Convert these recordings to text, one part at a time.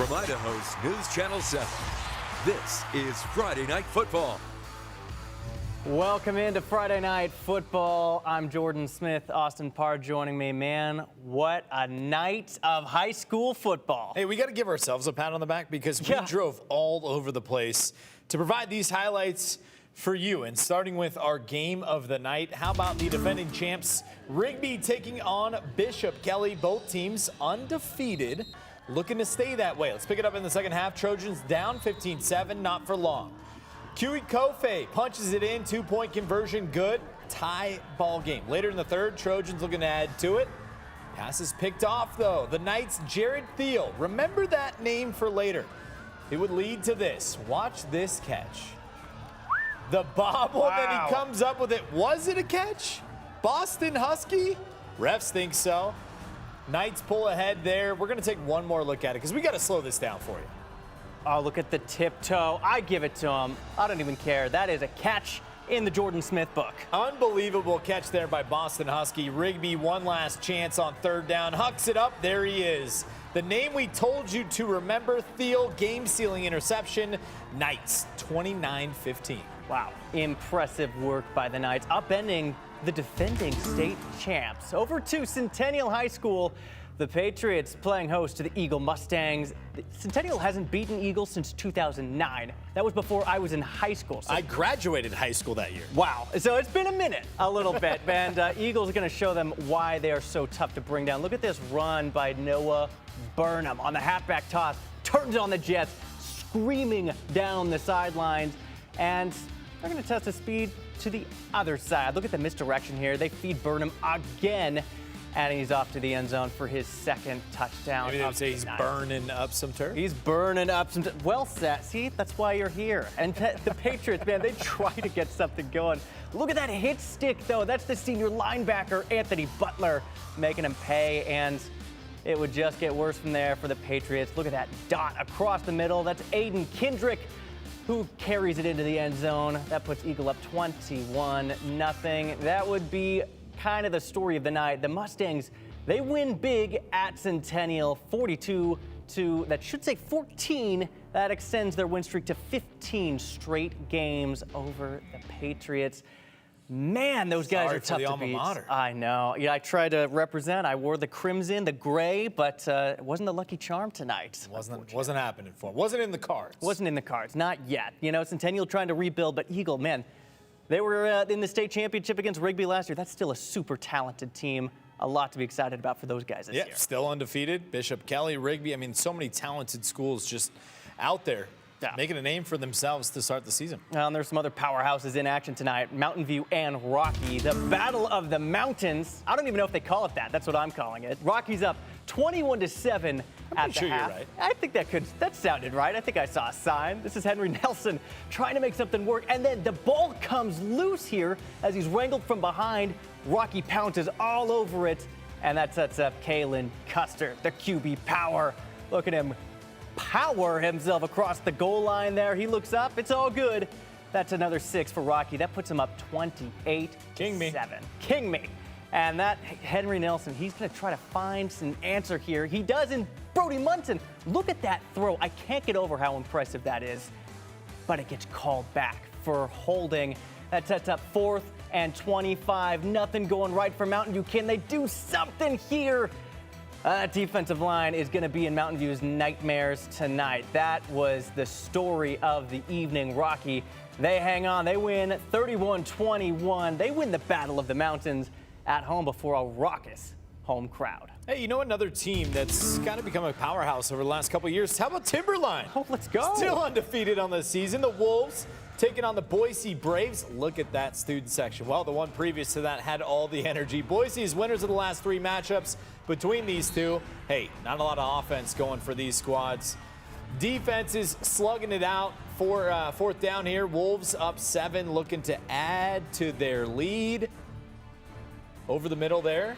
From Idaho's News Channel 7, this is Friday Night Football. Welcome into Friday Night Football. I'm Jordan Smith. Austin Parr joining me. Man, what a night of high school football. Hey, we got to give ourselves a pat on the back because we drove all over the place to provide these highlights for you. And starting with our game of the night, how about the defending champs Rigby taking on Bishop Kelly? Both teams undefeated, looking to stay that way. Let's pick it up in the second half. Trojans down 15-7, not for long. Kiwi Kofe punches it in, 2-point conversion, good. Tie ball game. Later in the third, Trojans looking to add to it. Pass is picked off, though. The Knights' Jared Thiel. Remember that name for later. It would lead to this. Watch this catch. The bobble that he comes up with it. Was it a catch? Boston Husky? Refs think so. Knights pull ahead there. We're going to take one more look at it because we got to slow this down for you. Oh, look at the tiptoe. I give it to him. I don't even care. That is a catch in the Jordan Smith book. Unbelievable catch there by Boston Husky. Rigby, one last chance on third down. Hucks it up. There he is. The name we told you to remember, Thiel, game-sealing interception. Knights, 29-15. Wow. Impressive work by the Knights, upending the defending state champs. Over to Centennial High School. The Patriots playing host to the Eagle Mustangs. Centennial hasn't beaten Eagle since 2009. That was before I was in high school. So I graduated high school that year. Wow. So it's been a minute, a little bit. And Eagles are going to show them why they are so tough to bring down. Look at this run by Noah Burnham on the halfback toss. Turns on the Jets, screaming down the sidelines. And they're going to test the speed to the other side. Look at the misdirection here. They feed Burnham again. And he's off to the end zone for his second touchdown. Maybe they would say he's burning up some turf. He's burning up some turf. Well set. See, that's why you're here. And the Patriots, man, they try to get something going. Look at that hit stick, though. That's the senior linebacker, Anthony Butler, making him pay. And it would just get worse from there for the Patriots. Look at that dot across the middle. That's Aiden Kendrick, who carries it into the end zone. That puts Eagle up 21-0. That would be kind of the story of the night. The Mustangs, they win big at Centennial, 42 to, that should say 14. That extends their win streak to 15 straight games over the Patriots. Man, those guys are tough to beat. I know. Yeah, I tried to represent. I wore the crimson, the gray, but it wasn't the lucky charm tonight. Wasn't happening for him. Wasn't in the cards. Wasn't in the cards. Not yet. You know, Centennial trying to rebuild, but Eagle, man, they were in the state championship against Rigby last year. That's still a super talented team. A lot to be excited about for those guys this year. Still undefeated. Bishop Kelly, Rigby. I mean, so many talented schools just out there making a name for themselves to start the season. Well, and there's some other powerhouses in action tonight. Mountain View and Rocky. The Battle of the Mountains. I don't even know if they call it that. That's what I'm calling it. Rocky's up 21-7 at the half. You're right. I think that sounded right. I think I saw a sign. This is Henry Nelson trying to make something work. And then the ball comes loose here as he's wrangled from behind. Rocky pounces all over it. And that sets up Kalen Custer, the QB power. Look at him power himself across the goal line there. He looks up. It's all good. That's another 6 for Rocky. That puts him up 28-7. King me. And that Henry Nelson, he's going to try to find some answer here. He does in Brody Munson. Look at that throw. I can't get over how impressive that is. But it gets called back for holding. That sets up 4th and 25. Nothing going right for Mountain View. Can they do something here? That defensive line is going to be in Mountain View's nightmares tonight. That was the story of the evening. Rocky, they hang on. They win 31-21. They win the Battle of the Mountains at home before a raucous home crowd. Hey, you know another team that's kind of become a powerhouse over the last couple of years? How about Timberline? Oh, let's go. Still undefeated on the season. The Wolves taking on the Boise Braves. Look at that student section. Well, the one previous to that had all the energy. Boise is winners of the last 3 matchups between these two. Hey, not a lot of offense going for these squads. Defense is slugging it out for 4th down here. Wolves up 7, looking to add to their lead. Over the middle there.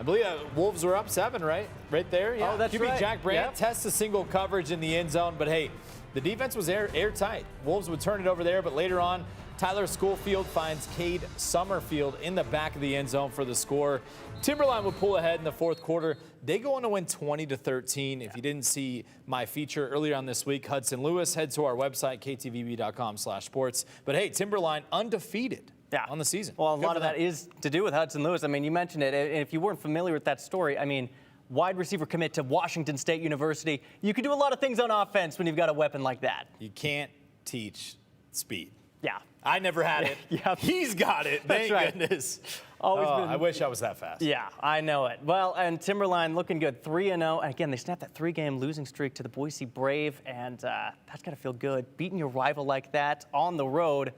I believe Wolves were up 7, right? Right there. Yeah. Oh, that's right. Jack Brandt tests a single coverage in the end zone, but hey, the defense was airtight. Wolves would turn it over there, but later on, Tyler Schoolfield finds Cade Summerfield in the back of the end zone for the score. Timberline would pull ahead in the fourth quarter. They go on to win 20-13. If you didn't see my feature earlier on this week, Hudson Lewis, head to our website, ktvb.com/sports. But hey, Timberline undefeated on the season. Well, a lot of that is to do with Hudson Lewis. I mean, you mentioned it. And if you weren't familiar with that story, I mean, wide receiver commit to Washington State University. You can do a lot of things on offense when you've got a weapon like that. You can't teach speed. Yeah. I never had it. Yep. He's got it. Thank goodness. I wish I was that fast. Yeah, I know it. Well, and Timberline looking good, 3-0. And again, they snapped that 3-game losing streak to the Boise Brave, and that's got to feel good. Beating your rival like that on the road.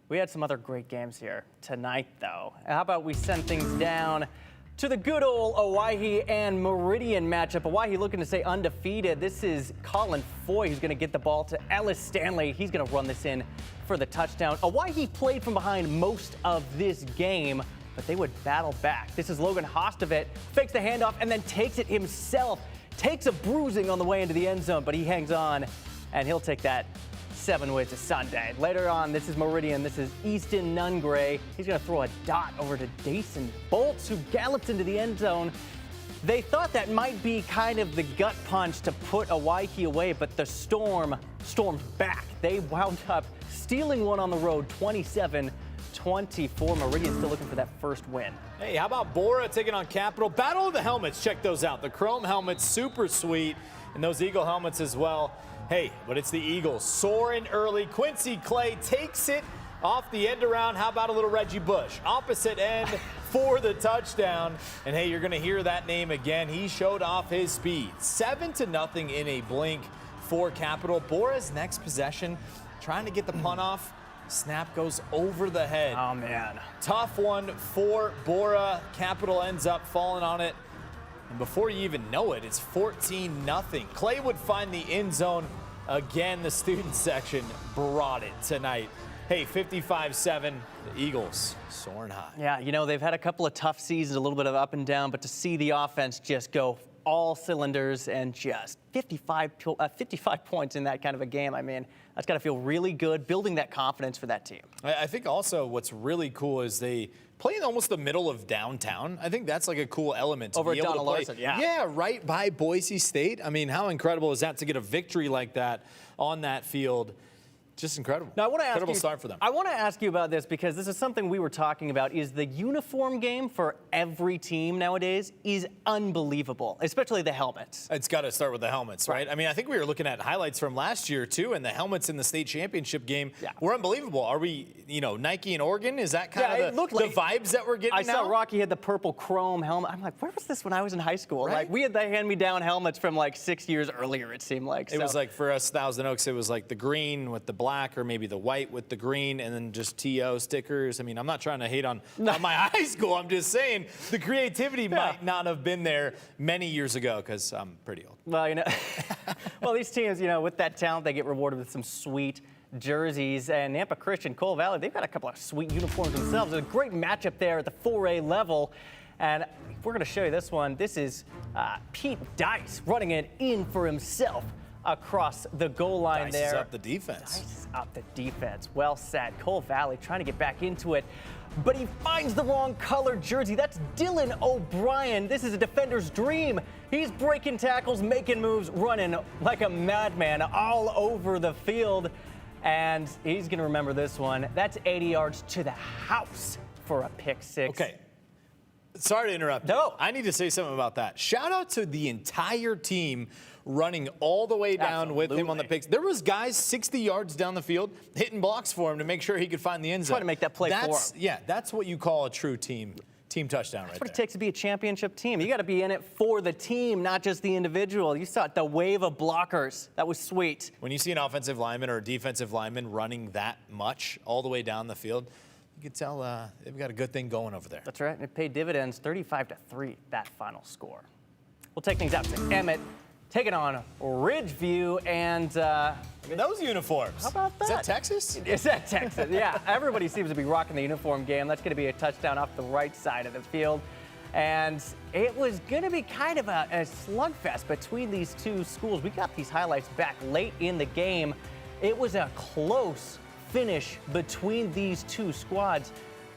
We had some other great games here tonight, though. How about we send things down to the good old Owyhee and Meridian matchup. Owyhee looking to stay undefeated. This is Colin Foy who's going to get the ball to Ellis Stanley. He's going to run this in for the touchdown. Owyhee played from behind most of this game, but they would battle back. This is Logan Hostovic, fakes the handoff and then takes it himself. Takes a bruising on the way into the end zone, but he hangs on, and he'll take that 7 ways to Sunday. Later on, this is Meridian. This is Easton Nungray. He's going to throw a dot over to Dason Bolts, who gallops into the end zone. They thought that might be kind of the gut punch to put Owyhee away, but the stormed back. They wound up stealing one on the road, 27-24. Meridian still looking for that first win. Hey, how about Borah taking on Capital? Battle of the helmets. Check those out. The chrome helmets, super sweet, and those Eagle helmets as well. Hey, but it's the Eagles soaring early. Quincy Clay takes it off the end around. How about a little Reggie Bush? Opposite end for the touchdown. And hey, you're going to hear that name again. He showed off his speed. 7-0 in a blink for Capital. Borah's next possession, trying to get the punt off. Snap goes over the head. Oh, man. Tough one for Borah. Capital ends up falling on it. And before you even know it, it's 14-0. Clay would find the end zone. Again, the student section brought it tonight. Hey, 55-7, the Eagles soaring high. Yeah, you know, they've had a couple of tough seasons, a little bit of up and down, but to see the offense just go all cylinders and just 55 points in that kind of a game, I mean, that's got to feel really good, building that confidence for that team. I think also what's really cool is they play in almost the middle of downtown. I think that's like a cool element to over be at able Donald to play. Larson, yeah. Yeah, right by Boise State. I mean, how incredible is that to get a victory like that on that field? Just incredible. Now, I want to ask incredible you, start for them. I want to ask you about this because this is something we were talking about. Is the uniform game for every team nowadays is unbelievable, especially the helmets. It's got to start with the helmets, right? I mean, I think we were looking at highlights from last year too, and the helmets in the state championship game were unbelievable. Are we, Nike and Oregon? Is that kind of the vibes that we're getting I now? saw Rocky had the purple chrome helmet. I'm like, where was this when I was in high school? Right? Like, we had the hand-me-down helmets from like 6 years earlier, it seemed like. It was like for us, Thousand Oaks, it was like the green with the black, or maybe the white with the green, and then just TO stickers. I mean, I'm not trying to hate on my high school. I'm just saying the creativity might not have been there many years ago because I'm pretty old. Well, well, these teams, with that talent, they get rewarded with some sweet jerseys. And Nampa Christian, Coal Valley, they've got a couple of sweet uniforms themselves. It's a great matchup there at the 4A level. And we're going to show you this one. This is Pete Dice running it in for himself across the goal line. Dice is up the defense. Dice is up the defense. Well set. Coal Valley trying to get back into it, but he finds the wrong color jersey. That's Dylan O'Brien. This is a defender's dream. He's breaking tackles, making moves, running like a madman all over the field. And he's going to remember this one. That's 80 yards to the house for a pick six. Okay. Sorry to interrupt. No. I need to say something about that. Shout out to the entire team running all the way down with him on the picks. There was guys 60 yards down the field hitting blocks for him to make sure he could find the end zone. Trying to make that play for him. Yeah, that's what you call a true team touchdown right there. That's what it takes to be a championship team. You got to be in it for the team, not just the individual. You saw the wave of blockers. That was sweet. When you see an offensive lineman or a defensive lineman running that much all the way down the field, you can tell they've got a good thing going over there. That's right. It paid dividends, 35-3, that final score. We'll take things out to Emmett, taking on Ridgevue, and those uniforms. How about that? Is that Texas? Is that Texas? Yeah. Everybody seems to be rocking the uniform game. That's going to be a touchdown off the right side of the field. And it was going to be kind of a slugfest between these two schools. We got these highlights back late in the game. It was a close finish between these two squads.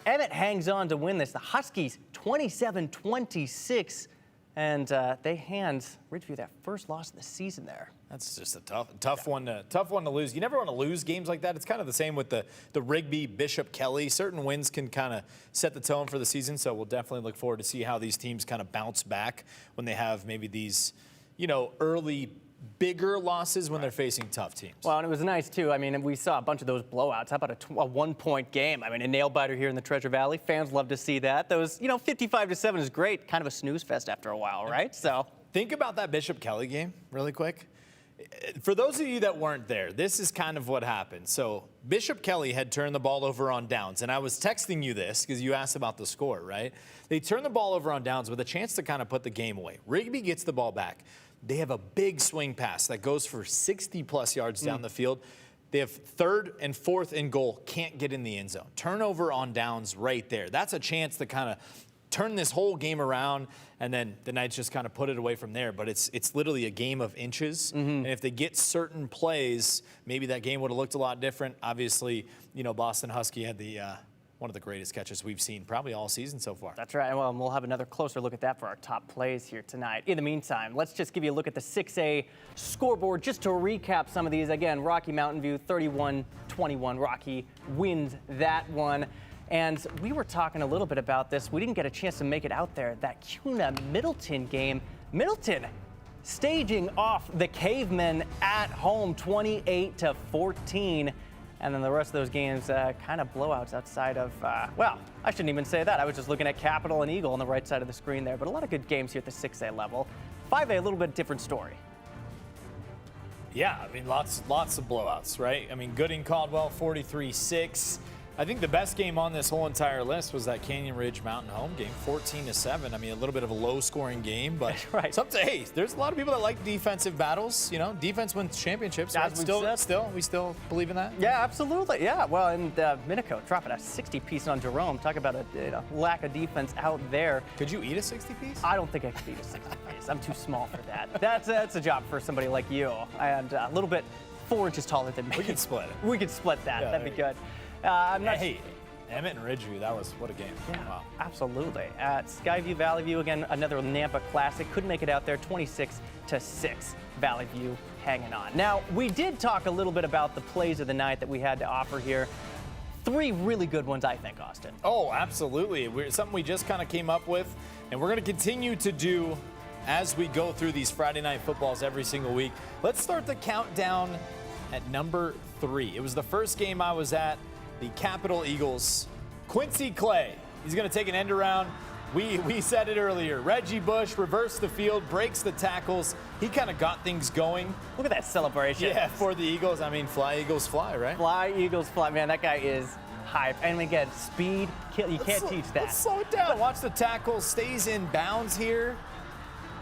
Emmett hangs on to win this. The Huskies 27-26, and they hand Ridgevue that first loss of the season there. That's just a tough one to lose. You never want to lose games like that. It's kind of the same with the Rigby, Bishop Kelly. Certain wins can kind of set the tone for the season, so we'll definitely look forward to see how these teams kind of bounce back when they have maybe these, early bigger losses when they're facing tough teams. Well, and it was nice, too. I mean, we saw a bunch of those blowouts. How about a one-point game? I mean, a nail-biter here in the Treasure Valley. Fans love to see that. Those, 55-7 is great. Kind of a snooze fest after a while, right? So think about that Bishop Kelly game really quick. For those of you that weren't there, this is kind of what happened. So Bishop Kelly had turned the ball over on downs, and I was texting you this because you asked about the score, right? They turned the ball over on downs with a chance to kind of put the game away. Rigby gets the ball back. They have a big swing pass that goes for 60-plus yards down the field. They have third and fourth and goal, can't get in the end zone. Turnover on downs right there. That's a chance to kind of turn this whole game around, and then the Knights just kind of put it away from there. But it's literally a game of inches, and if they get certain plays, maybe that game would have looked a lot different. Obviously, Boston Husky had the one of the greatest catches we've seen probably all season so far. That's right. Well, and we'll have another closer look at that for our top plays here tonight. In the meantime, let's just give you a look at the 6A scoreboard just to recap some of these. Again, Rocky Mountain View 31-21. Rocky wins that one. And we were talking a little bit about this. We didn't get a chance to make it out there. That Kuna-Middleton game. Middleton staging off the Cavemen at home 28-14. And then the rest of those games kind of blowouts outside of, well, I shouldn't even say that. I was just looking at Capital and Eagle on the right side of the screen there. But a lot of good games here at the 6A level. 5A, a little bit different story. Yeah, I mean, lots of blowouts, right? I mean, Gooding Caldwell 43-6. I think the best game on this whole entire list was that Canyon Ridge Mountain home game, 14-7. I mean, a little bit of a low-scoring game, but right. Hey, there's a lot of people that like defensive battles. Defense wins championships. Right? We still believe in that. Yeah, absolutely. Yeah. Well, and Minico dropping a 60-piece on Jerome. Talk about a lack of defense out there. Could you eat a 60-piece? I don't think I could eat a 60-piece. I'm too small for that. That's a job for somebody like you, and a little bit 4 inches taller than me. We can split it. We could split that. Yeah, that'd be good. Hey, Emmett and Ridgevue, what a game. Yeah, wow. Absolutely. At Skyview Valley View, again, another Nampa classic. Couldn't make it out there, 26-6. Valley View hanging on. Now, we did talk a little bit about the plays of the night that we had to offer here. 3 really good ones, I think, Austin. Oh, absolutely. Something we just kind of came up with, and we're going to continue to do as we go through these Friday night footballs every single week. Let's start the countdown at number 3. It was the first game I was at. The Capital Eagles. Quincy Clay, he's going to take an end around. We said it earlier. Reggie Bush reversed the field, breaks the tackles. He kind of got things going. Look at that celebration. Yeah, for the Eagles. I mean, fly, Eagles, fly, right? Fly, Eagles, fly. Man, that guy is hype. And again, speed, you can't teach that. Let's slow it down. Watch the tackle, stays in bounds here.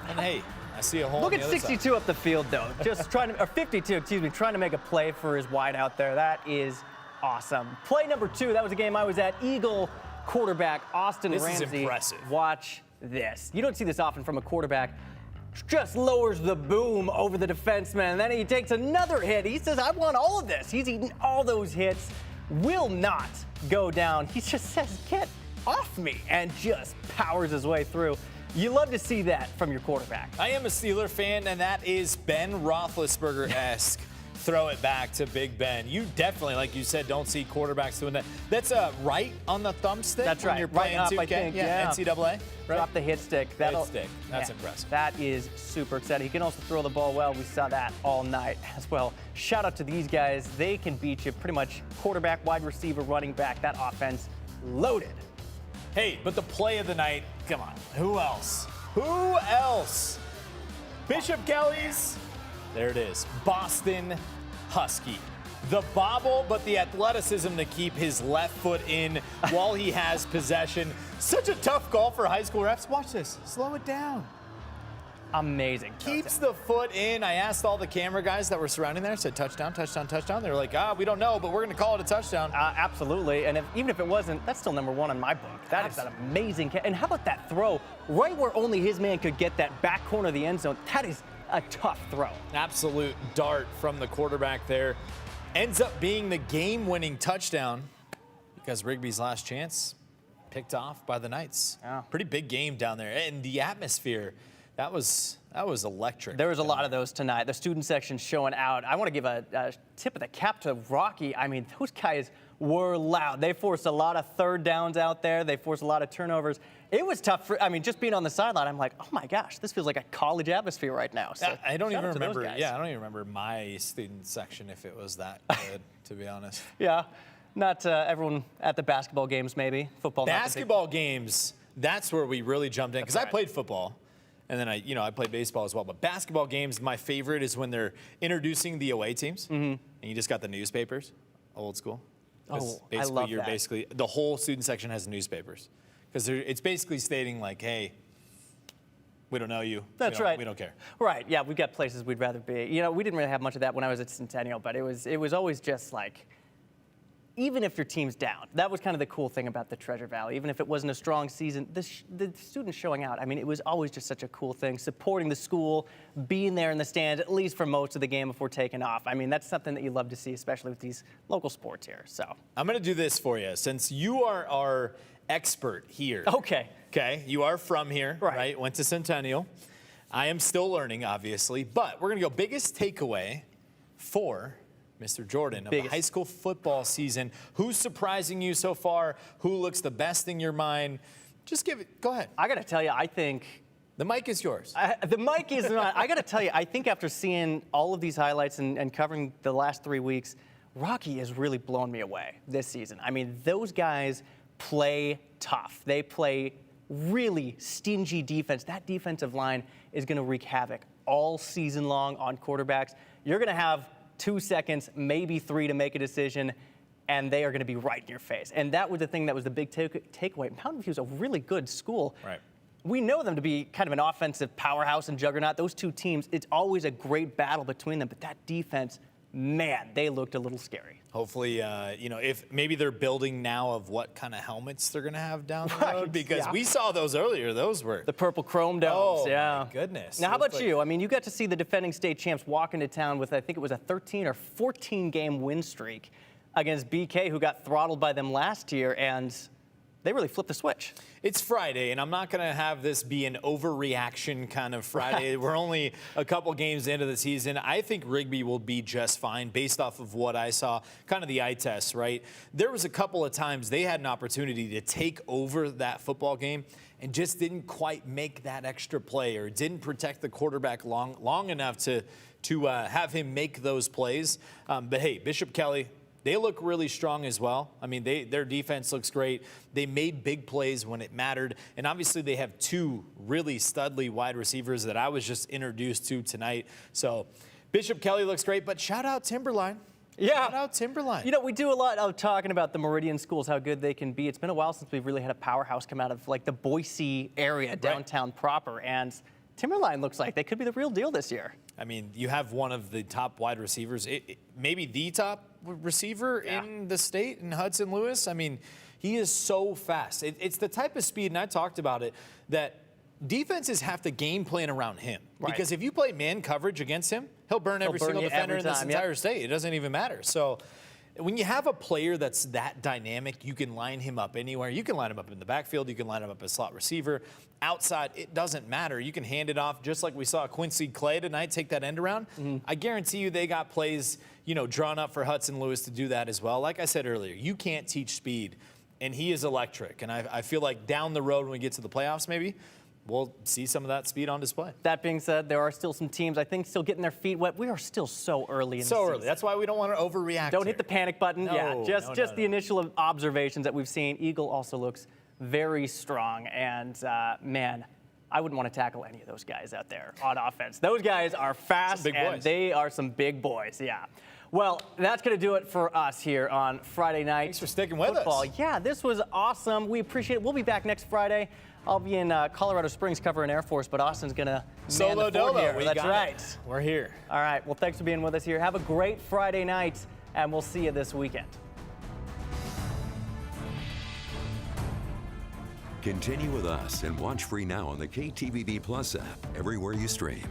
And hey, I see a hole. Look at 62 up the field, though. Just trying to, or 52, excuse me, trying to make a play for his wide out there. That is awesome. Play number 2, that was a game I was at. Eagle quarterback Austin Ramsey. This is impressive. Watch this. You don't see this often from a quarterback. Just lowers the boom over the defenseman, and then he takes another hit. He says, I want all of this. He's eaten all those hits. Will not go down. He just says, get off me, and just powers his way through. You love to see that from your quarterback. I am a Steeler fan, and that is Ben Roethlisberger-esque. Throw it back to Big Ben. You definitely, like you said, don't see quarterbacks doing that. That's right on the thumbstick. That's right. When you're playing right up, 2K. I think. Yeah. NCAA. Right? Drop the hit stick. Hit stick. That's impressive. That is super exciting. He can also throw the ball well. We saw that all night as well. Shout out to these guys. They can beat you pretty much quarterback, wide receiver, running back. That offense loaded. Hey, but the play of the night, come on. Who else? Who else? Bishop Kelly's. There it is. Boston Husky. The bobble, but the athleticism to keep his left foot in while he has possession. Such a tough call for high school refs. Watch this. Slow it down. Amazing. Keeps the foot in. I asked all the camera guys that were surrounding there, said touchdown, touchdown, touchdown. They were like, we don't know, but we're going to call it a touchdown. Absolutely. And even if it wasn't, that's still number 1 in my book. That is an amazing catch. And how about that throw right where only his man could get that back corner of the end zone? That is a tough throw. Absolute dart from the quarterback there. ends up being the game-winning touchdown because Rigby's last chance picked off by the Knights. Yeah. Pretty big game down there. And the atmosphere, that was electric. There was a lot of those tonight. The student section showing out. I want to give a tip of the cap to Rocky. I mean, those guys were loud. They forced a lot of third downs out there. They forced a lot of turnovers. It was tough. Just being on the sideline, I'm like, oh my gosh, this feels like a college atmosphere right now. So I don't even remember. Yeah, I don't even remember my student section if it was that good, to be honest. Yeah, not everyone at the basketball games, maybe. Football. Basketball games. That's where we really jumped in because I played football. And then I played baseball as well. But basketball games, my favorite is when they're introducing the away teams, and you just got the newspapers, old school. Oh, basically, I love that. Basically, the whole student section has newspapers because it's basically stating like, hey, we don't know you. That's right. We don't care. Right. Yeah, we've got places we'd rather be. You know, we didn't really have much of that when I was at Centennial, but it was always just like, even if your team's down, that was kind of the cool thing about the Treasure Valley. Even if it wasn't a strong season, the students showing out, I mean, it was always just such a cool thing, supporting the school, being there in the stands, at least for most of the game before taking off. I mean, that's something that you love to see, especially with these local sports here. So I'm going to do this for you. Since you are our expert here. Okay. Okay, you are from here, right? Went to Centennial. I am still learning, obviously, but we're going to go biggest takeaway for Mr. Jordan of the high school football season. Who's surprising you so far? Who looks the best in your mind? Just go ahead. I got to tell you, I think the mic is yours. The mic is not. I got to tell you, I think after seeing all of these highlights and covering the last 3 weeks, Rocky has really blown me away this season. I mean, those guys play tough. They play really stingy defense. That defensive line is going to wreak havoc all season long on quarterbacks. You're going to have 2 seconds, maybe 3 to make a decision, and they are going to be right in your face. And that was the thing that was the big takeaway. Mountain View is a really good school. Right. We know them to be kind of an offensive powerhouse and juggernaut. Those two teams, it's always a great battle between them. But that defense, man, they looked a little scary. Hopefully, if maybe they're building now of what kind of helmets they're going to have down the road. Because we saw those earlier. Those were the purple chrome domes. Oh, my goodness. Now, how about you? I mean, you got to see the defending state champs walk into town with, I think it was a 13 or 14 game win streak against BK, who got throttled by them last year, and they really flipped the switch. It's Friday, and I'm not going to have this be an overreaction kind of Friday. We're only a couple games into the season. I think Rigby will be just fine based off of what I saw, kind of the eye test, right? There was a couple of times they had an opportunity to take over that football game and just didn't quite make that extra play or didn't protect the quarterback long enough to have him make those plays. But, hey, Bishop Kelly, they look really strong as well. I mean, their defense looks great. They made big plays when it mattered. And obviously they have 2 really studly wide receivers that I was just introduced to tonight. So Bishop Kelly looks great, but shout out Timberline. Yeah. Shout out Timberline. You know, we do a lot of talking about the Meridian schools, how good they can be. It's been a while since we've really had a powerhouse come out of like the Boise area, downtown proper. And Timberline looks like they could be the real deal this year. I mean, you have one of the top wide receivers, maybe the top receiver in the state, in Hudson Lewis. I mean, he is so fast. It's the type of speed, and I talked about it, that defenses have to game plan around him. Right. Because if you play man coverage against him, he'll burn every single defender in this entire state. It doesn't even matter. So when you have a player that's that dynamic, you can line him up anywhere. You can line him up in the backfield. You can line him up as slot receiver. Outside, it doesn't matter. You can hand it off just like we saw Quincy Clay tonight take that end around. I guarantee you they got plays, drawn up for Hudson Lewis to do that as well. Like I said earlier, you can't teach speed, and he is electric. And I feel like down the road when we get to the playoffs maybe, we'll see some of that speed on display. That being said, there are still some teams, I think, still getting their feet wet. We are still so early in the season. So early. That's why we don't want to overreact. Don't hit the panic button. No, just the initial observations that we've seen. Eagle also looks very strong. And, man, I wouldn't want to tackle any of those guys out there on offense. Those guys are fast, and they are some big boys. Yeah. Well, that's going to do it for us here on Friday night. Thanks for sticking with us. Yeah, this was awesome. We appreciate it. We'll be back next Friday. I'll be in Colorado Springs covering Air Force, but Austin's going to solo dolo here. That's right. We're here. All right. Well, thanks for being with us here. Have a great Friday night, and we'll see you this weekend. Continue with us and watch free now on the KTVB Plus app everywhere you stream.